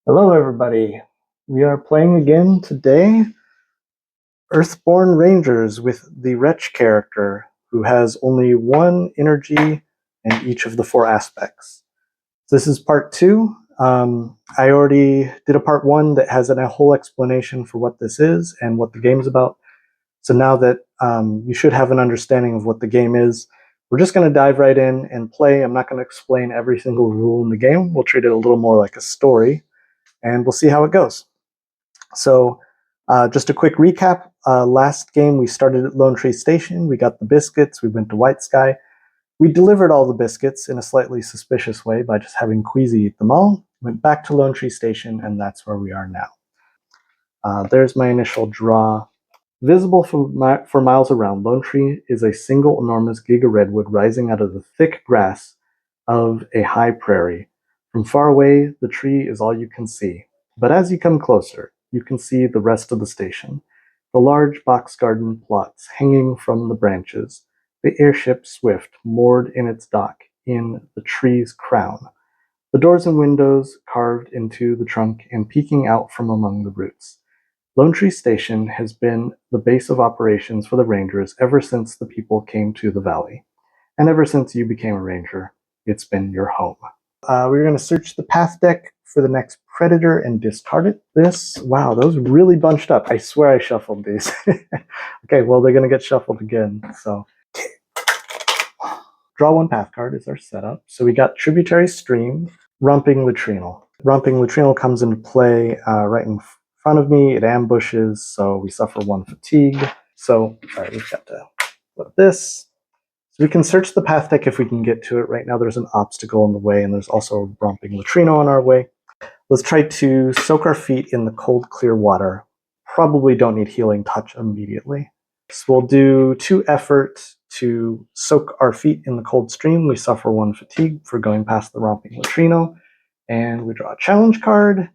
Hello everybody, we are playing again today Earthborne Rangers with the WRETCH character who has only one energy and each of the four aspects. This is part two. I already did a part one that has a whole explanation for what this is and what the game's about. So now that you should have an understanding of what the game is, we're just going to dive right in and play. I'm not going to explain every single rule in the game. We'll treat it a little more like a story and we'll see how it goes. So just a quick recap. Last game we started at Lonetree Station. We got the biscuits. We went to White Sky. We delivered all the biscuits in a slightly suspicious way by just having Queasy eat them all. Went back to Lonetree Station, and that's where we are now. There's my initial draw. Visible for miles around, Lonetree is a single enormous giga redwood rising out of the thick grass of a high prairie. From far away, the tree is all you can see. But as you come closer, you can see the rest of the station. The large box garden plots hanging from the branches, the airship Swift moored in its dock in the tree's crown, the doors and windows carved into the trunk and peeking out from among the roots. Lonetree Station has been the base of operations for the Rangers ever since the people came to the valley. And ever since you became a Ranger, it's been your home. We're going to search the path deck for the next predator and discard it. Wow, those really bunched up. I swear I shuffled these. Okay, well, they're going to get shuffled again. So, draw one path card is our setup. So we got Tributary Stream, Romping Latrinal. Romping Latrinal comes into play right in front of me. It ambushes, so we suffer one fatigue. So, all right, we've got to flip this. So we can search the path deck if we can get to it. Right now there's an obstacle in the way, and there's also a Romping Latrino on our way. Let's try to soak our feet in the cold, clear water. Probably don't need Healing Touch immediately. So we'll do 2 effort to soak our feet in the cold stream. We suffer 1 fatigue for going past the Romping Latrino. And we draw a challenge card,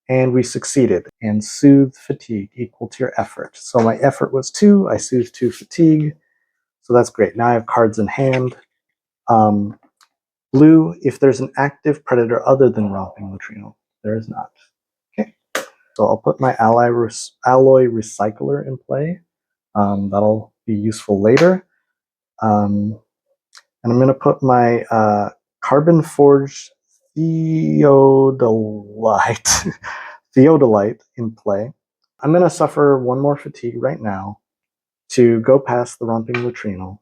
and we succeeded. And soothe fatigue equal to your effort. So my effort was 2, I soothed 2 fatigue. So that's great. Now I have cards in hand. Blue, if there's an active predator other than Romping Latrino. There is not. Okay. So I'll put my alloy recycler in play. That'll be useful later. And I'm going to put my carbon forged theodolite in play. I'm going to suffer 1 more fatigue right now to go past the Romping Latrino,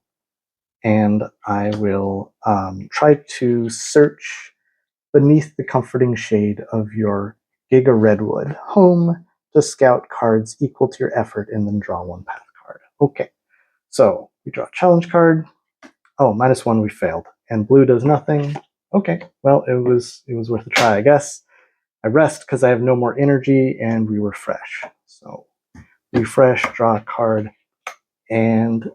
and I will try to search beneath the comforting shade of your Giga Redwood home to scout cards equal to your effort and then draw 1 path card. Okay, so we draw a challenge card. Oh, -1, we failed. And blue does nothing. Okay, well, it was worth a try, I guess. I rest because I have no more energy, and we refresh. So refresh, draw a card, and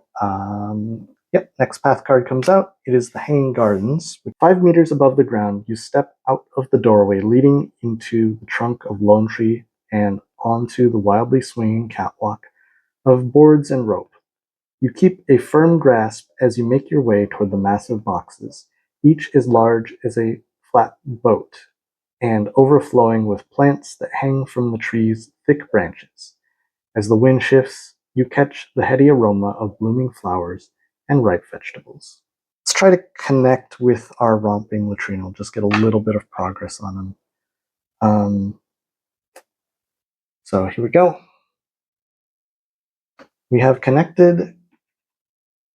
yep, next path card comes out. It is the Hanging Gardens. With 5 meters above the ground, you step out of the doorway leading into the trunk of Lonetree and onto the wildly swinging catwalk of boards and rope. You keep a firm grasp as you make your way toward the massive boxes, each as large as a flat boat and overflowing with plants that hang from the tree's thick branches. As the wind shifts, you catch the heady aroma of blooming flowers and ripe vegetables. Let's try to connect with our Romping Latrino, just get a little bit of progress on him. So here we go. We have connected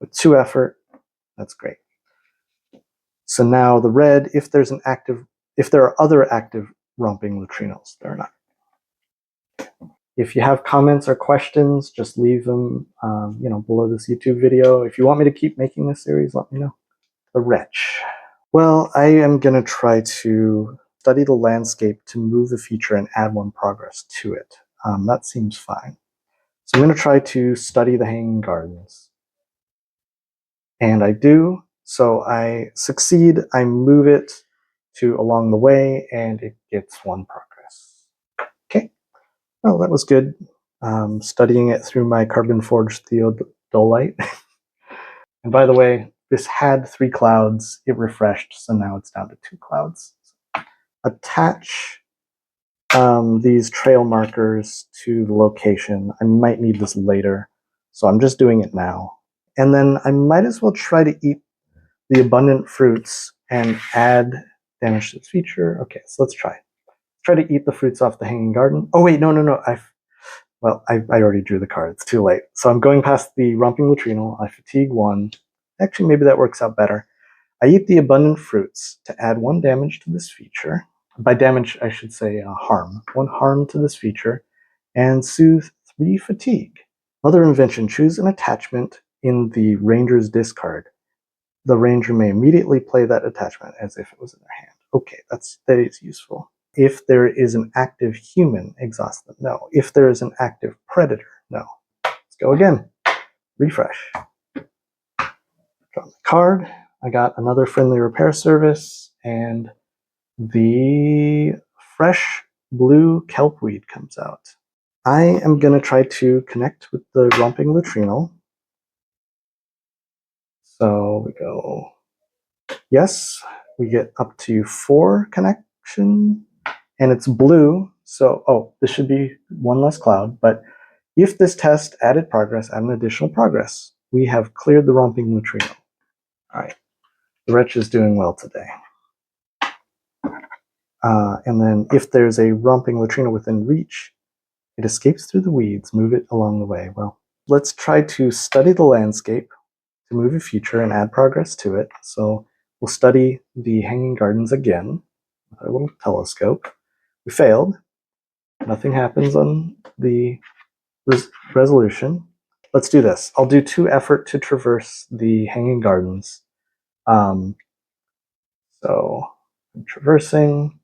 with 2 effort. That's great. So now the red, if there are other active Romping Latrinos, there are not. If you have comments or questions, just leave them below this YouTube video. If you want me to keep making this series, let me know. The WRETCH. Well, I am going to try to study the landscape to move the feature and add 1 progress to it. That seems fine. So I'm going to try to study the Hanging Gardens. And I do. So I succeed. I move it to along the way, and it gets 1 progress. Okay. Well, that was good. Studying it through my carbon forged theodolite. And by the way, this had 3 clouds. It refreshed, so now it's down to 2 clouds. Attach these trail markers to the location. I might need this later, so I'm just doing it now. And then I might as well try to eat the abundant fruits and add damage to this feature. Okay, so let's try. Try to eat the fruits off the hanging garden. Oh wait, no. I already drew the card. It's too late. So I'm going past the romping latrine. I fatigue 1. Actually, maybe that works out better. I eat the abundant fruits to add 1 damage to this feature. By damage, I should say harm. 1 harm to this feature, and soothe 3 fatigue. Other invention, choose an attachment in the ranger's discard. The ranger may immediately play that attachment as if it was in their hand. Okay, that is useful. If there is an active human, exhaust them. No. If there is an active predator, no. Let's go again. Refresh. Draw the card. I got another friendly repair service, and the fresh blue kelpweed comes out. I am going to try to connect with the romping latrine. So we go, yes, we get up to 4 connection, and it's blue. So, this should be 1 less cloud, but if this test added progress, add an additional progress. We have cleared the romping latrine. All right, the wretch is doing well today. And then if there's a romping latrine within reach, it escapes through the weeds, move it along the way. Well, let's try to study the landscape to move a feature and add progress to it. So we'll study the hanging gardens again with our little telescope. We failed. Nothing happens on the resolution. Let's do this. I'll do 2 effort to traverse the hanging gardens. So I'm traversing.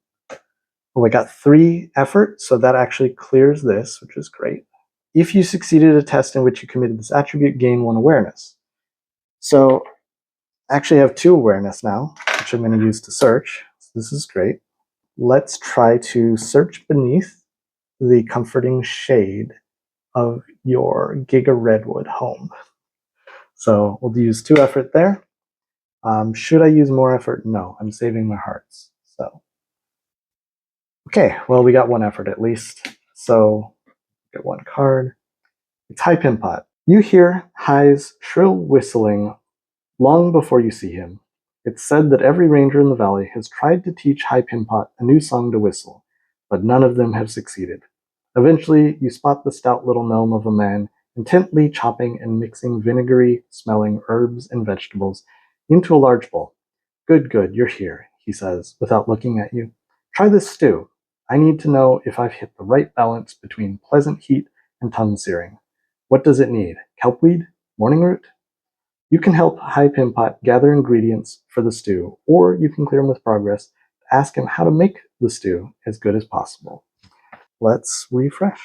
Oh, I got 3 effort, so that actually clears this, which is great. If you succeeded a test in which you committed this attribute, gain 1 awareness. So I actually have 2 awareness now, which I'm going to use to search. So this is great. Let's try to search beneath the comforting shade of your Giga Redwood home. So we'll use 2 effort there. Should I use more effort? No, I'm saving my hearts. So, okay, well, we got 1 effort at least. So get 1 card. It's High Pimpot. You hear High's shrill whistling long before you see him. It's said that every ranger in the valley has tried to teach High Pimpot a new song to whistle, but none of them have succeeded. Eventually, you spot the stout little gnome of a man intently chopping and mixing vinegary-smelling herbs and vegetables into a large bowl. Good, you're here, he says, without looking at you. Try this stew. I need to know if I've hit the right balance between pleasant heat and tongue searing. What does it need? Kelpweed? Morning root? You can help High Pimpot gather ingredients for the stew, or you can clear him with progress to ask him how to make the stew as good as possible. Let's refresh.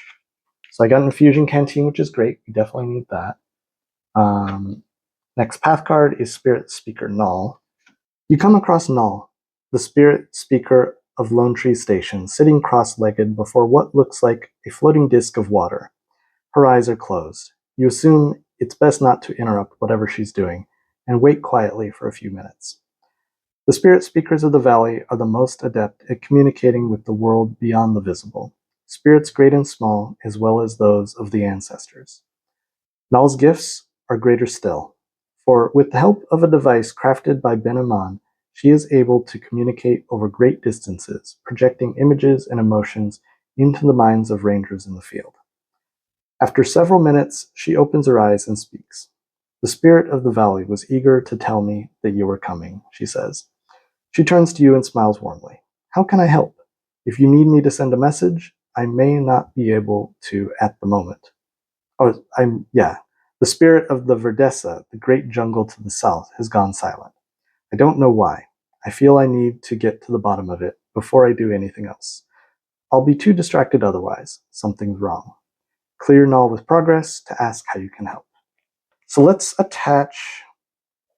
So I got an infusion canteen, which is great. We definitely need that. Next path card is Spirit Speaker Nal. You come across Nal, the Spirit Speaker of Lonetree Station, sitting cross-legged before what looks like a floating disk of water. Her eyes are closed. You assume it's best not to interrupt whatever she's doing, and wait quietly for a few minutes. The spirit speakers of the valley are the most adept at communicating with the world beyond the visible, spirits great and small, as well as those of the ancestors. Nal's gifts are greater still, for with the help of a device crafted by Ben Aman, she is able to communicate over great distances, projecting images and emotions into the minds of rangers in the field. After several minutes, she opens her eyes and speaks. The spirit of the valley was eager to tell me that you were coming, she says. She turns to you and smiles warmly. How can I help? If you need me to send a message, I may not be able to at the moment. The spirit of the Verdessa, the great jungle to the south, has gone silent. I don't know why. I feel I need to get to the bottom of it before I do anything else. I'll be too distracted otherwise. Something's wrong. Clear Nal with progress to ask how you can help. So let's attach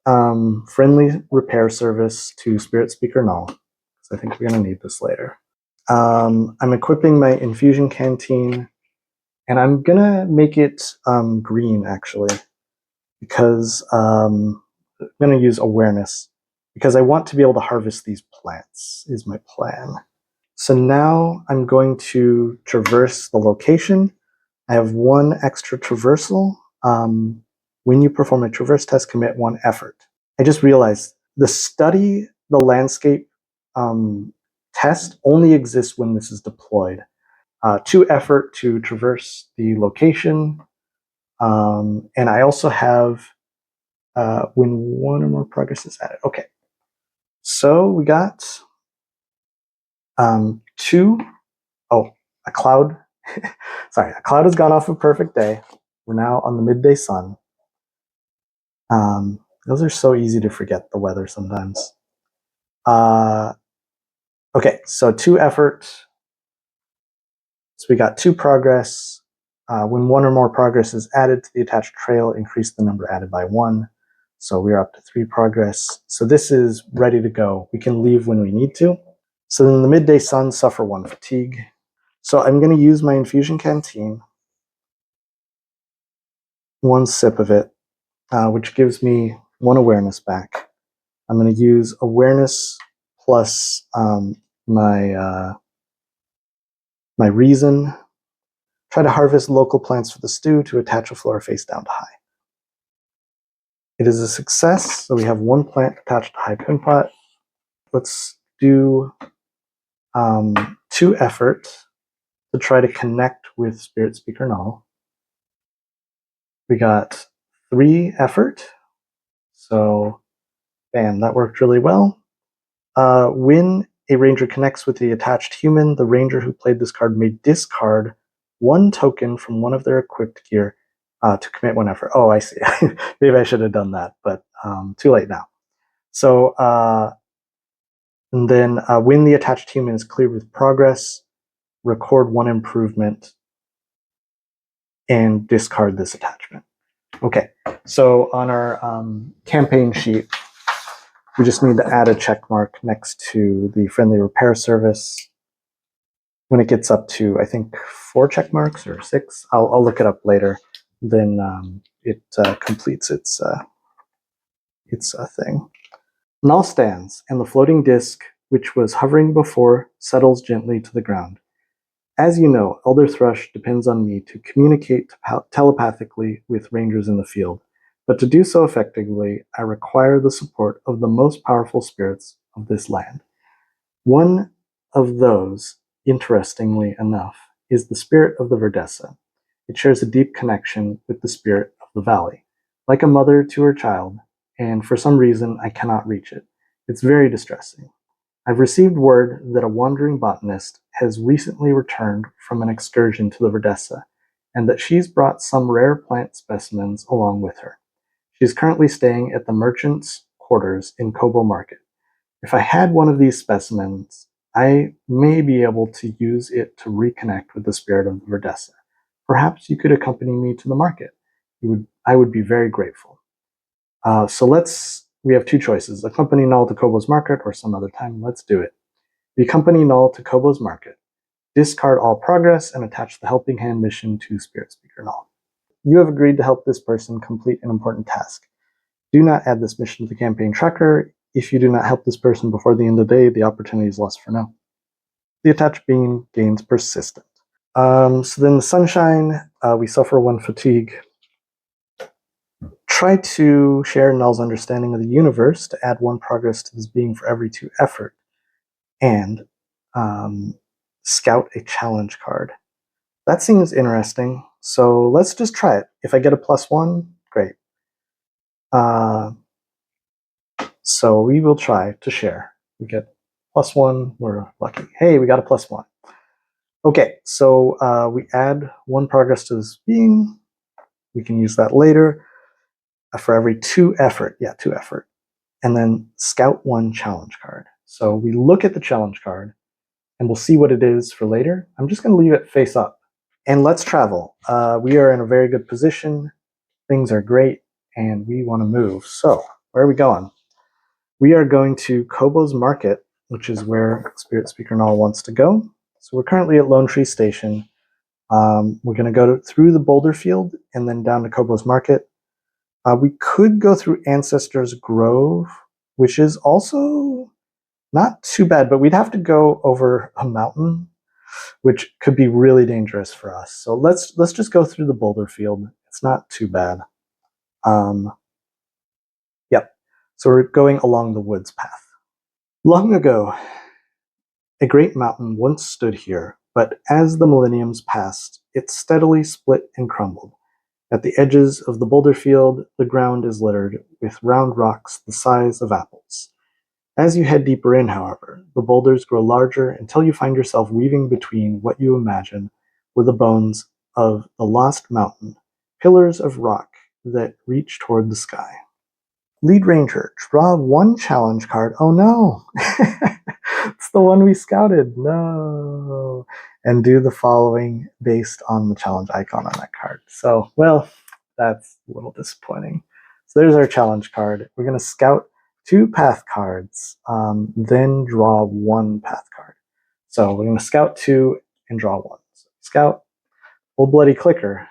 friendly repair service to Spirit Speaker Nal, because I think we're going to need this later. I'm equipping my infusion canteen, and I'm going to make it green, actually, because I'm going to use awareness, because I want to be able to harvest these plants, is my plan. So now I'm going to traverse the location. I have one extra traversal. When you perform a traverse test, commit 1 effort. I just realized the study the landscape test only exists when this is deployed. 2 effort to traverse the location. And I also have when 1 or more progress is added. Okay. So we got 2. Oh, a cloud. Sorry, a cloud has gone off a perfect day. We're now on the midday sun. Those are so easy to forget, the weather sometimes. Okay, so 2 effort. So we got 2 progress. When 1 or more progress is added to the attached trail, increase the number added by 1. So we're up to 3 progress. So this is ready to go. We can leave when we need to. So in the midday sun, suffer 1 fatigue. So I'm going to use my infusion canteen. 1 sip of it, which gives me 1 awareness back. I'm going to use awareness plus my reason. Try to harvest local plants for the stew to attach a floor face down to high. It is a success, so we have 1 plant attached to high pin pot. Let's do 2 effort to try to connect with Spirit Speaker Nal. We got 3 effort, so bam, that worked really well. When a ranger connects with the attached human, the ranger who played this card may discard 1 token from one of their equipped gear to commit 1 effort. Oh, I see. Maybe I should have done that, but too late now. So, and then when the attached human is cleared with progress, record 1 improvement and discard this attachment. Okay, so on our campaign sheet, we just need to add a check mark next to the friendly repair service. When it gets up to, I think, 4 check marks or 6, I'll look it up later. Then it completes its thing. Nal stands, and the floating disc, which was hovering before, settles gently to the ground. As you know, Elder Thrush depends on me to communicate telepathically with rangers in the field, but to do so effectively, I require the support of the most powerful spirits of this land. One of those, interestingly enough, is the spirit of the Verdessa. It shares a deep connection with the spirit of the valley, like a mother to her child, and for some reason I cannot reach it. It's very distressing. I've received word that a wandering botanist has recently returned from an excursion to the Verdessa, and that she's brought some rare plant specimens along with her. She's currently staying at the merchant's quarters in Kobo Market. If I had one of these specimens, I may be able to use it to reconnect with the spirit of the Verdessa. Perhaps you could accompany me to the market. I would be very grateful. We have 2 choices, accompany Nal to Kobo's market or some other time. Let's do it. We accompany Nal to Kobo's market. Discard all progress and attach the helping hand mission to Spirit Speaker Nal. You have agreed to help this person complete an important task. Do not add this mission to the campaign tracker. If you do not help this person before the end of the day, the opportunity is lost for now. The attached being gains persistent. So then the sunshine, we suffer 1 fatigue. Try to share Nal's understanding of the universe to add 1 progress to this being for every 2 effort. And scout a challenge card. That seems interesting. So let's just try it. If I get a +1, great. So we will try to share. We get +1, we're lucky. Hey, we got a +1. Okay, so we add 1 progress to this being. We can use that later for every 2 effort. Yeah, 2 effort. And then scout 1 challenge card. So we look at the challenge card and we'll see what it is for later. I'm just going to leave it face up. And let's travel. We are in a very good position. Things are great and we want to move. So where are we going? We are going to Kobo's Market, which is where Spirit Speaker Nal wants to go. So we're currently at Lonetree Station. We're going to go through the boulder field and then down to Kobo's Market. We could go through Ancestors Grove, which is also not too bad, but we'd have to go over a mountain, which could be really dangerous for us. So let's just go through the boulder field. It's not too bad. Yep. So we're going along the woods path. Long ago, a great mountain once stood here, but as the millenniums passed, it steadily split and crumbled. At the edges of the boulder field, the ground is littered with round rocks the size of apples. As you head deeper in, however, the boulders grow larger until you find yourself weaving between what you imagine were the bones of the lost mountain, pillars of rock that reach toward the sky. Lead Ranger, draw one challenge card. Oh no! It's the one we scouted. No! And do the following based on the challenge icon on that card. So, well, that's a little disappointing. So there's our challenge card. We're going to scout 2 path cards, then draw 1 path card. So we're going to scout 2 and draw 1. So scout, Old Bloody Clicker,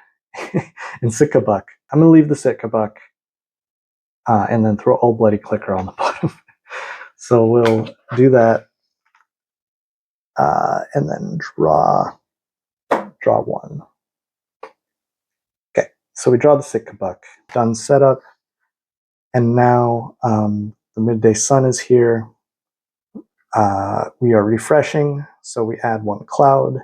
and Sitka Buck. I'm going to leave the Sitka Buck. And then throw Old Bloody Clicker on the bottom. So we'll do that, and then draw 1. Okay, so we draw the Sitka Buck. Done setup, and now the midday sun is here. We are refreshing, so we add 1 cloud.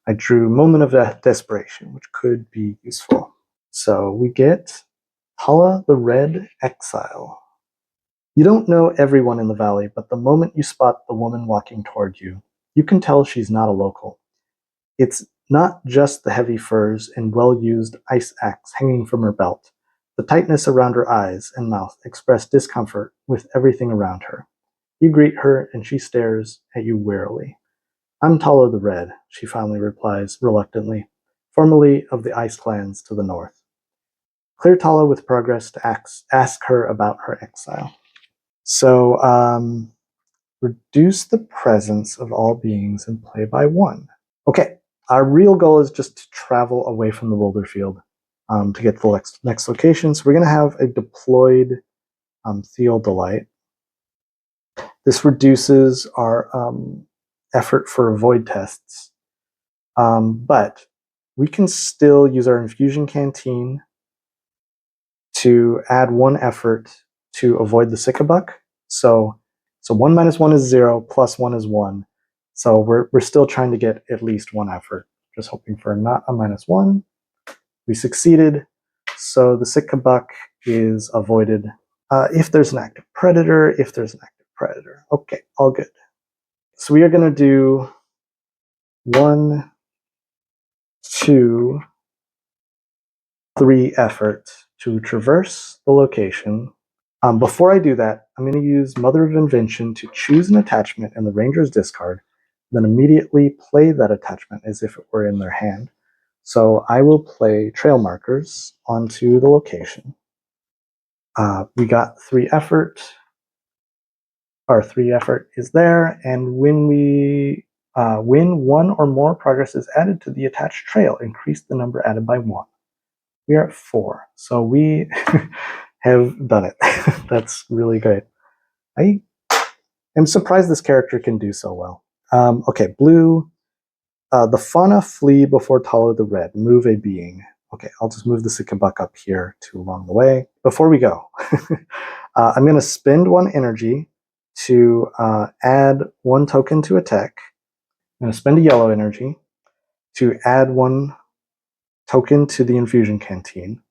I drew Moment of Desperation, which could be useful. So we get Hala the Red Exile. You don't know everyone in the valley, but the moment you spot the woman walking toward you, you can tell she's not a local. It's not just the heavy furs and well-used ice axe hanging from her belt. The tightness around her eyes and mouth express discomfort with everything around her. You greet her, and she stares at you warily. I'm Tala the Red, she finally replies reluctantly, formerly of the Ice Clans to the north. Clear Tala with progress to ask her about her exile. So, reduce the presence of all beings and play by 1. Okay, our real goal is just to travel away from the boulder field to get to the next location. So we're going to have a deployed Theodolite. This reduces our effort for void tests, but we can still use our infusion canteen to add 1 effort to avoid the Sicabuck. So 1 minus 1 is 0, plus 1 is 1. So we're still trying to get at least 1 effort, just hoping for not a minus 1. We succeeded, so the Sicabuck is avoided. If there's an active predator, Okay, all good. So we are going to do 1, 2, 3 effort to traverse the location. Before I do that, I'm going to use Mother of Invention to choose an attachment in the Ranger's discard, then immediately play that attachment as if it were in their hand. So I will play Trail Markers onto the location. We got 3 effort. Our 3 effort is there, and when we win 1 or more, progress is added to the attached trail. Increase the number added by 1. We are at 4, so we have done it. That's really great. I am surprised this character can do so well. Okay, blue. The fauna flee before Tala the Red. Move a being. Okay, I'll just move the Sicabuck up here to along the way. Before we go, I'm going to spend 1 energy to add 1 token to attack. I'm going to spend a yellow energy to add 1 token to the infusion canteen.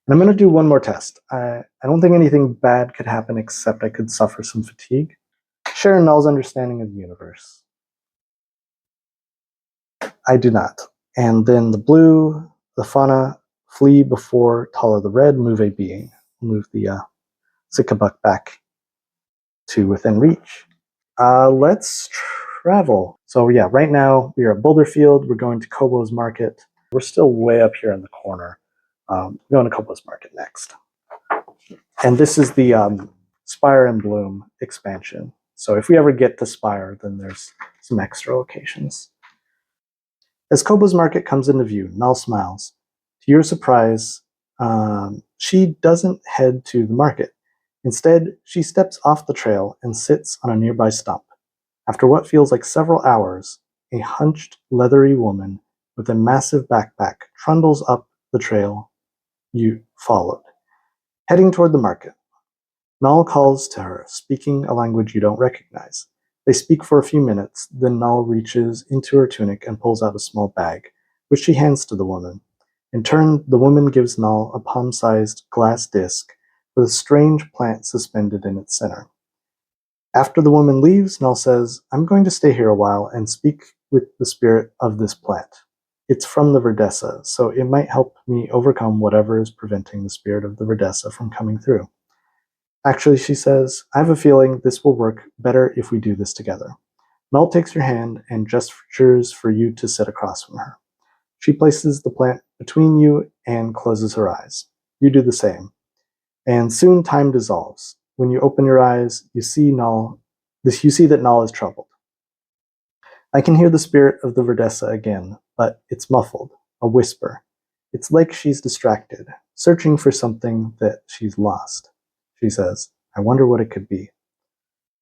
And I'm going to do 1 more test. I don't think anything bad could happen except I could suffer some fatigue. Share Null's understanding of the universe. I do not. And then the blue, the fauna, flee before Tala the Red, move a being. Move the Sicabuck back to within reach. Let's travel. So yeah, right now we are at Boulder Field. We're going to Kobo's Market. We're still way up here in the corner. We're going to Kobo's Market next. And this is the Spire and Bloom expansion. So if we ever get to Spire, then there's some extra locations. As Kobo's Market comes into view, Null smiles. To your surprise, she doesn't head to the market. Instead, she steps off the trail and sits on a nearby stump. After what feels like several hours, a hunched, leathery woman with a massive backpack trundles up the trail you followed, heading toward the market. Nal calls to her, speaking a language you don't recognize. They speak for a few minutes, then Nal reaches into her tunic and pulls out a small bag, which she hands to the woman. In turn, the woman gives Nal a palm-sized glass disc with a strange plant suspended in its center. After the woman leaves, Nal says, "I'm going to stay here a while and speak with the spirit of this plant. It's from the Verdessa, so it might help me overcome whatever is preventing the spirit of the Verdessa from coming through." Actually, she says, "I have a feeling this will work better if we do this together." Nal takes her hand and gestures for you to sit across from her. She places the plant between you and closes her eyes. You do the same. And soon time dissolves. When you open your eyes, you see that Nal is troubled. "I can hear the spirit of the Verdessa again, but it's muffled, a whisper. It's like she's distracted, searching for something that she's lost." She says, "I wonder what it could be."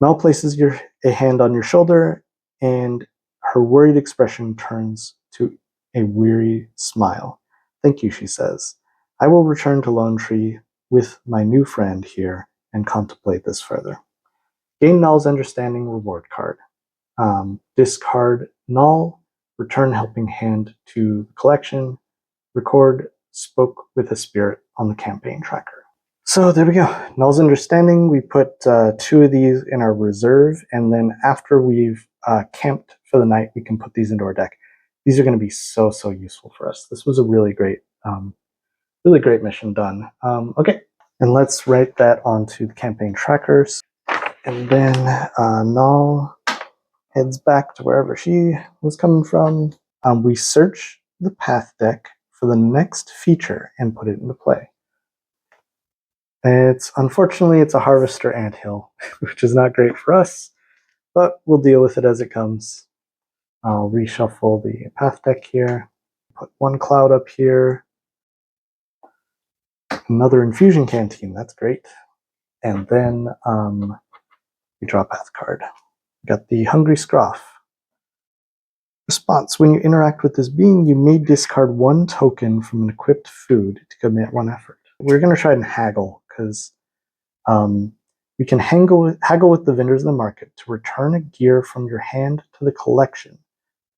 Nal places a hand on your shoulder, and her worried expression turns to a weary smile. "Thank you," she says. "I will return to Lonetree with my new friend here and contemplate this further." Gain Nal's Understanding reward card. Discard Nal, return helping hand to the collection, record spoke with a spirit on the campaign tracker. So there we go. Nal's Understanding. We put 2 of these in our reserve, and then after we've camped for the night, we can put these into our deck. These are going to be so useful for us. This was a really great mission done. Okay, and let's write that onto the campaign trackers, and then Nal heads back to wherever she was coming from. We search the path deck for the next feature and put it into play. Unfortunately, it's a harvester anthill, which is not great for us, but we'll deal with it as it comes. I'll reshuffle the path deck here, put 1 cloud up here, another infusion canteen, that's great. And then we draw a path card. Got the Hungry Scroff. Response: when you interact with this being, you may discard 1 token from an equipped food to commit 1 effort. We're going to try and haggle, because we can haggle with the vendors in the market to return a gear from your hand to the collection.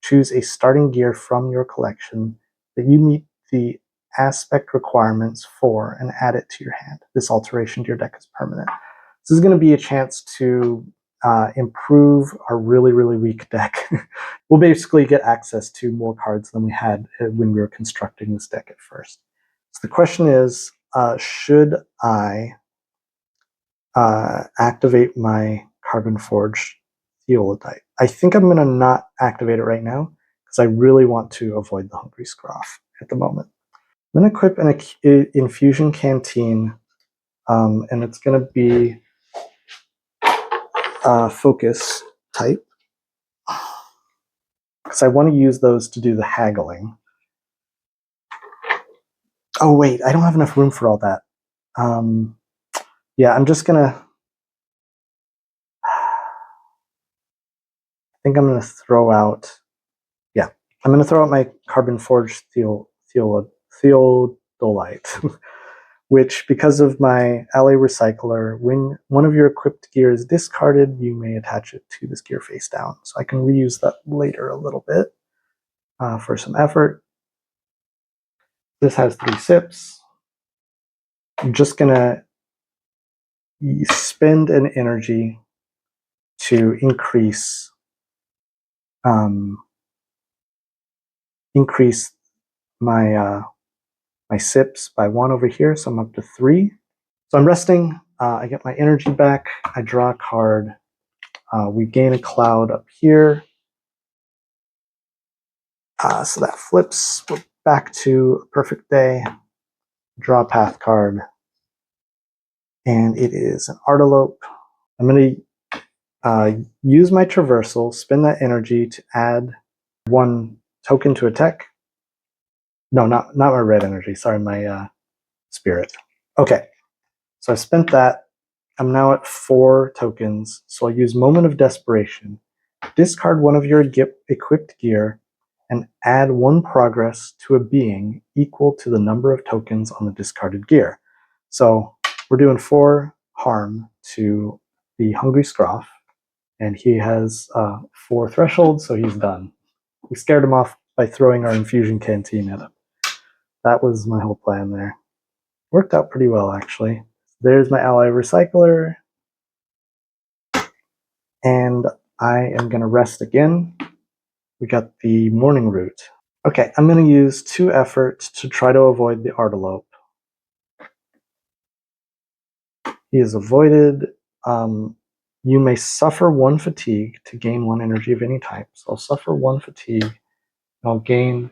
Choose a starting gear from your collection that you meet the aspect requirements for and add it to your hand. This alteration to your deck is permanent. This is going to be a chance to improve our really weak deck. We'll basically get access to more cards than we had when we were constructing this deck at first. So the question is, should I activate my Carbon Forge Theolite? I think I'm going to not activate it right now because I really want to avoid the Hungry Scroff at the moment. I'm going to equip an Infusion Canteen, and it's going to be Focus type, because I want to use those to do the haggling. Oh wait, I don't have enough room for all that. Yeah, I'm just going to... I think I'm going to throw out... Yeah, I'm going to throw out my Carbon Forge Theodolite, which, because of my Ally Recycler, when one of your equipped gear is discarded, you may attach it to this gear face down. So I can reuse that later a little bit for some effort. This has 3 sips. I'm just going to spend an energy to increase my my sips by 1 over here, so I'm up to 3. So I'm resting. I get my energy back. I draw a card. We gain a cloud up here. So that flips. We're back to a perfect day. Draw a path card. And it is an Artilope. I'm going to use my traversal, spend that energy to add 1 token to a tech. No, not my red energy. Sorry, my spirit. Okay. So I spent that. I'm now at 4 tokens, so I'll use Moment of Desperation. Discard one of your equipped gear and add 1 progress to a being equal to the number of tokens on the discarded gear. So we're doing 4 harm to the Hungry Scroff, and he has 4 thresholds, so he's done. We scared him off by throwing our infusion canteen at him. That was my whole plan there. Worked out pretty well, actually. There's my ally recycler, and I am going to rest again. We got the morning route. Okay, I'm going to use 2 effort to try to avoid the Artelope. He is avoided. You may suffer 1 fatigue to gain 1 energy of any type. So I'll suffer 1 fatigue. I'll gain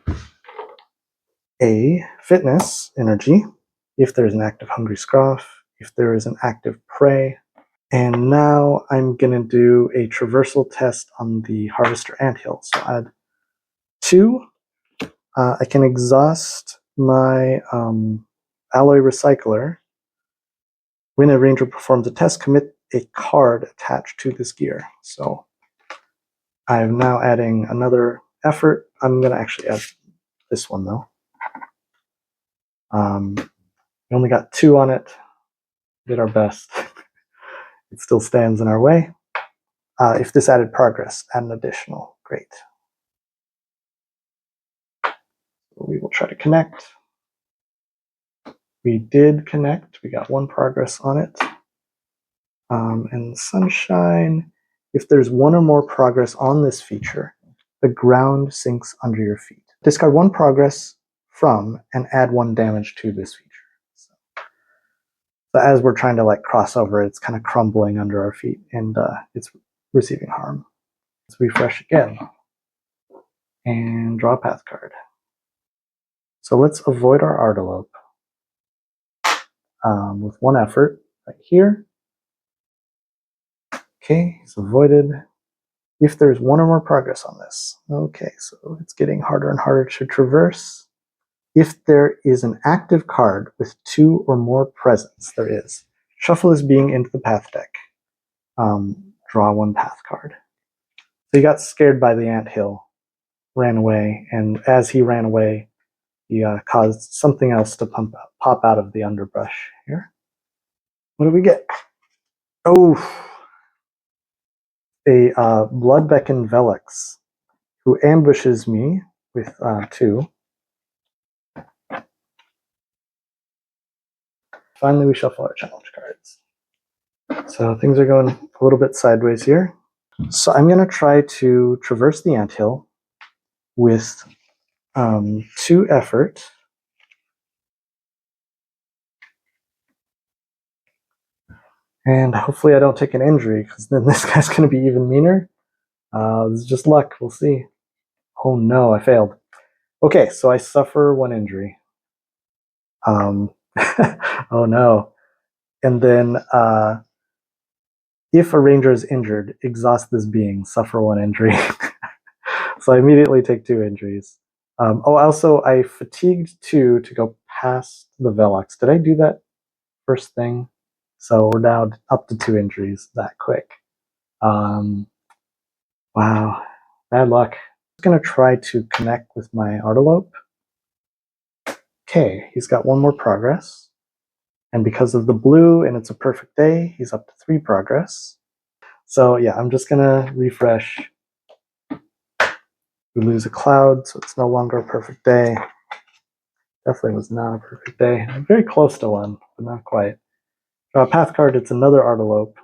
a fitness energy if there's an active Hungry Scroff, if there is an active prey. And now I'm going to do a traversal test on the Harvester Anthill. So add 2. I can exhaust my alloy recycler. When a ranger performs a test, commit a card attached to this gear. So I'm now adding another effort. I'm going to actually add this one, though. We only got 2 on it. Did our best. It still stands in our way. If this added progress, add an additional. Great. We will try to connect. We did connect. We got 1 progress on it. And sunshine, if there's 1 or more progress on this feature, the ground sinks under your feet. Discard 1 progress from and add 1 damage to this feature. So as we're trying to cross over, it's kind of crumbling under our feet and it's receiving harm. Let's refresh again and draw a path card. So let's avoid our Artelope with 1 effort right here. Okay, it's avoided. If there's 1 or more progress on this. Okay, so it's getting harder and harder to traverse. If there is an active card with 2 or more presents, there is. Shuffle this being into the path deck. Draw 1 path card. So he got scared by the anthill, ran away, and as he ran away, he caused something else to pop out of the underbrush here. What do we get? Oh, a Bloodbecken Velox, who ambushes me with 2. Finally, we shuffle our challenge cards. So things are going a little bit sideways here. So I'm going to try to traverse the anthill with 2 effort. And hopefully I don't take an injury, because then this guy's going to be even meaner. This is just luck. We'll see. Oh no, I failed. Okay, so I suffer 1 injury. Oh no. And then if a ranger is injured, exhaust this being, suffer 1 injury. So I immediately take 2 injuries. Also, I fatigued 2 to go past the Velox. Did I do that first thing? So we're now up to 2 injuries that quick. Wow, bad luck. I'm going to try to connect with my Artelope. Okay, he's got 1 more progress. And because of the blue and it's a perfect day, he's up to 3 progress. So yeah, I'm just going to refresh. We lose a cloud, so it's no longer a perfect day. Definitely was not a perfect day. I'm very close to 1, but not quite. Draw a path card, it's another Artelope.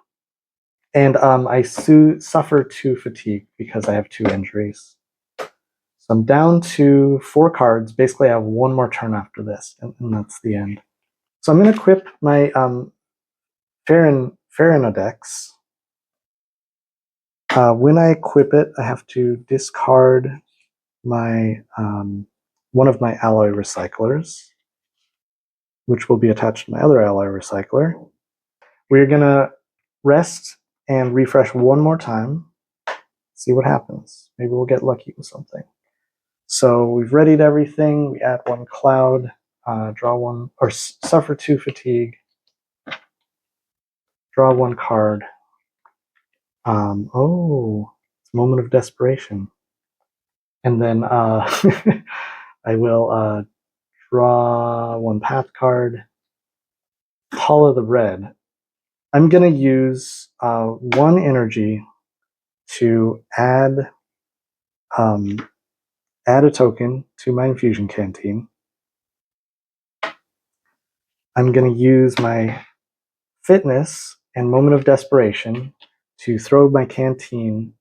And I suffer 2 fatigue because I have 2 injuries. So I'm down to 4 cards. Basically, I have 1 more turn after this, and that's the end. So I'm going to equip my Farinodex. When I equip it, I have to discard my 1 of my alloy recyclers, which will be attached to my other alloy recycler. We're going to rest and refresh 1 more time. See what happens. Maybe we'll get lucky with something. So we've readied everything. We add 1 cloud, draw 1, or suffer 2 fatigue, draw one card. Oh, it's a moment of desperation. And then I will draw one path card. Hall of the Red. I'm going to use one energy to add a token to my infusion canteen. I'm going to use my fitness and moment of desperation to throw my canteen.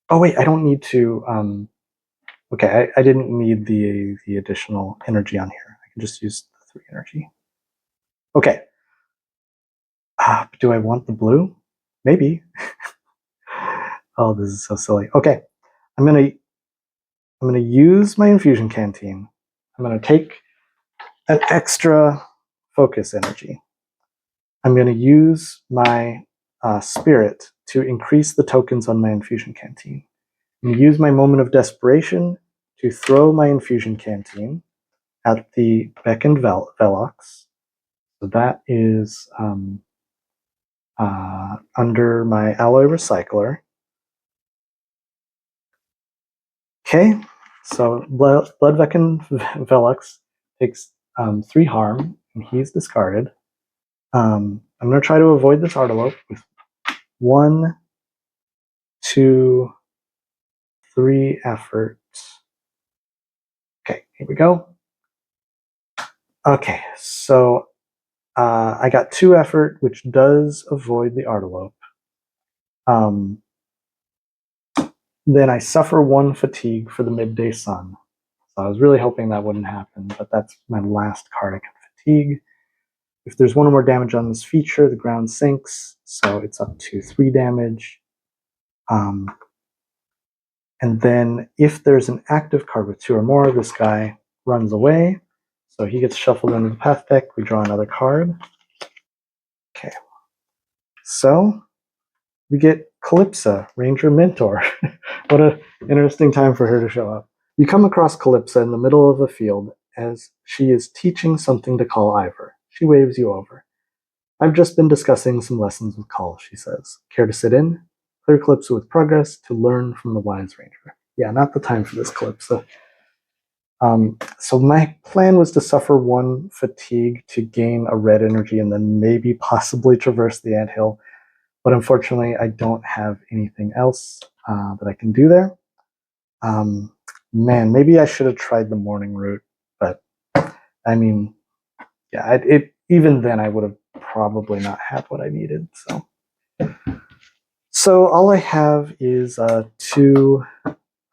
Oh wait, I don't need to. Okay, I didn't need the additional energy on here. I can just use the 3 energy. Okay. Do I want the blue? Maybe. Oh, this is so silly. Okay, I'm gonna use my infusion canteen. I'm gonna take an extra focus energy. I'm gonna use my spirit to increase the tokens on my infusion canteen. I'm gonna use my moment of desperation to throw my infusion canteen at the beckoned velox. So that is under my alloy recycler. Okay, so Bloodvecken Velox takes 3 harm, and he's discarded. I'm going to try to avoid this Artilope with 1, 2, 3 effort. Okay, here we go. Okay, so I got 2 effort, which does avoid the Artilope. Then I suffer 1 fatigue for the midday sun. So I was really hoping that wouldn't happen, but that's my last card I can fatigue. If there's 1 or more damage on this feature, the ground sinks, so it's up to 3 damage. And then if there's an active card with 2 or more, this guy runs away. So he gets shuffled into the path deck. We draw another card. Okay. So we get Calypsa, Ranger Mentor. What an interesting time for her to show up. You come across Calypsa in the middle of a field as she is teaching something to Call Ivor. She waves you over. I've just been discussing some lessons with Call, she says. Care to sit in? Clear Calypsa with progress to learn from the wise ranger. Yeah, not the time for this, Calypsa. So my plan was to suffer 1 fatigue to gain a red energy and then maybe possibly traverse the anthill. But unfortunately, I don't have anything else that I can do there. Man, maybe I should have tried the morning route, but I mean, yeah, even then I would have probably not had what I needed. So all I have is 2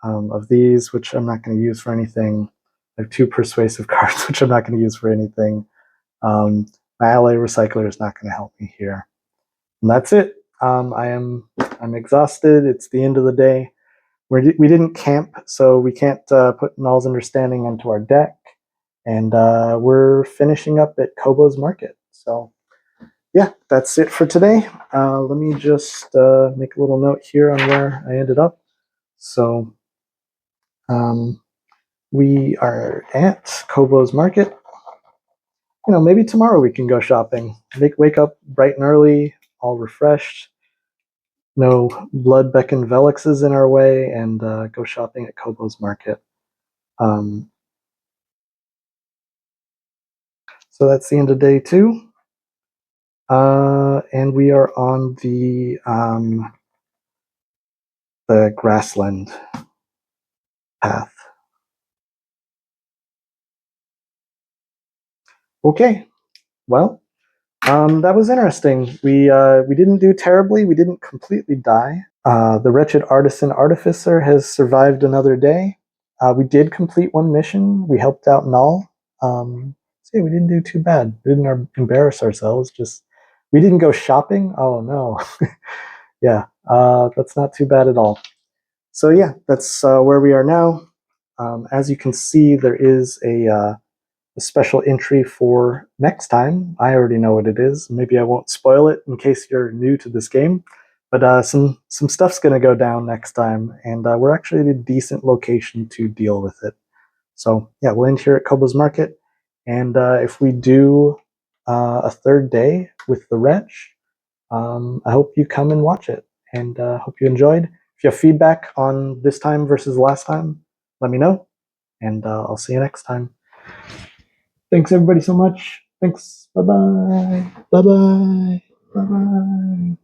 of these, which I'm not going to use for anything. I have 2 persuasive cards, which I'm not going to use for anything. My alloy recycler is not going to help me here, and that's it. I'm exhausted. It's the end of the day. We didn't camp, so we can't put Nal's Understanding into our deck, and we're finishing up at Kobo's Market. So yeah, that's it for today. Let me just make a little note here on where I ended up. So we are at Kobo's Market. You know, maybe tomorrow we can go shopping. Wake up bright and early, all refreshed. No Bloodbeck and Veloxes in our way, and go shopping at Kobo's Market. So that's the end of day 2. And we are on the grassland path. Okay, well, that was interesting. We didn't do terribly. We didn't completely die. The wretched artisan artificer has survived another day. We did complete 1 mission. We helped out Nal. So yeah, we didn't do too bad. We didn't embarrass ourselves. Just we didn't go shopping. Oh no, yeah, that's not too bad at all. So yeah, that's where we are now. As you can see, there is a special entry for next time. I already know what it is. Maybe I won't spoil it in case you're new to this game. But some stuff's going to go down next time, and we're actually at a decent location to deal with it. So yeah, we'll end here at Kobo's Market, and if we do a 3rd day with the WRETCH, I hope you come and watch it, and hope you enjoyed. If you have feedback on this time versus last time, let me know, and I'll see you next time. Thanks everybody so much. Thanks. Bye bye. Bye bye. Bye bye.